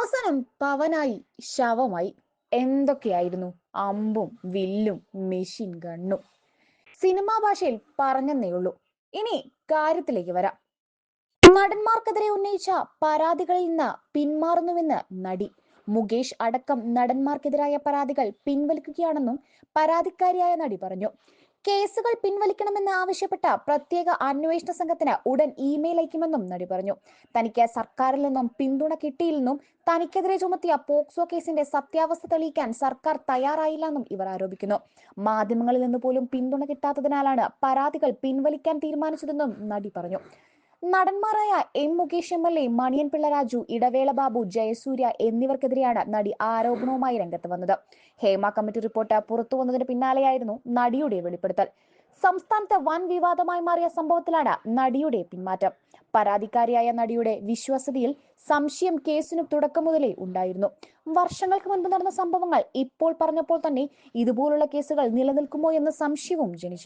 അവസാനം പവനായി ശവമായി. എന്തൊക്കെയായിരുന്നു അമ്പും വില്ലും മെഷീൻ ഗണ്ണും. സിനിമാ ഭാഷയിൽ പറഞ്ഞെന്നേ ഉള്ളൂ. ഇനി കാര്യത്തിലേക്ക് വരാം. നടന്മാർക്കെതിരെ ഉന്നയിച്ച പരാതികളിൽ നിന്ന് പിന്മാറുന്നുവെന്ന് നടി. മുകേഷ് അടക്കം നടന്മാർക്കെതിരായ പരാതികൾ പിൻവലിക്കുകയാണെന്നും പരാതിക്കാരിയായ നടി പറഞ്ഞു. കേസുകൾ പിൻവലിക്കണമെന്ന് ആവശ്യപ്പെട്ട പ്രത്യേക അന്വേഷണ സംഘത്തിന് ഉടൻ ഇമെയിൽ അയക്കുമെന്നും നടി പറഞ്ഞു. തനിക്ക് സർക്കാരിൽ നിന്നും പിന്തുണ കിട്ടിയില്ലെന്നും തനിക്കെതിരെ ചുമത്തിയ പോക്സോ കേസിന്റെ സത്യാവസ്ഥ തെളിയിക്കാൻ സർക്കാർ തയ്യാറായില്ലെന്നും ഇവർ ആരോപിക്കുന്നു. മാധ്യമങ്ങളിൽ നിന്ന് പോലും പിന്തുണ കിട്ടാത്തതിനാലാണ് പരാതികൾ പിൻവലിക്കാൻ തീരുമാനിച്ചതെന്നും നടി പറഞ്ഞു. നടന്മാരായ എം മുകേഷ് MLA, മണിയൻ പിള്ള രാജു, ഇടവേള ബാബു, ജയസൂര്യ എന്നിവർക്കെതിരെയാണ് നടി ആരോപണവുമായി രംഗത്ത് വന്നത്. ഹേമ കമ്മിറ്റി റിപ്പോർട്ട് പുറത്തു വന്നതിന് പിന്നാലെയായിരുന്നു നടിയുടെ വെളിപ്പെടുത്തൽ. സംസ്ഥാനത്ത് വൻ വിവാദമായി മാറിയ സംഭവത്തിലാണ് നടിയുടെ പിന്മാറ്റം. പരാതിക്കാരിയായ നടിയുടെ വിശ്വാസ്യതയിൽ സംശയം കേസിന് തുടക്കം മുതലേ ഉണ്ടായിരുന്നു. വർഷങ്ങൾക്ക് മുൻപ് നടന്ന സംഭവങ്ങൾ ഇപ്പോൾ പറഞ്ഞപ്പോൾ തന്നെ ഇതുപോലുള്ള കേസുകൾ നിലനിൽക്കുമോ എന്ന സംശയവും ജനിച്ചു.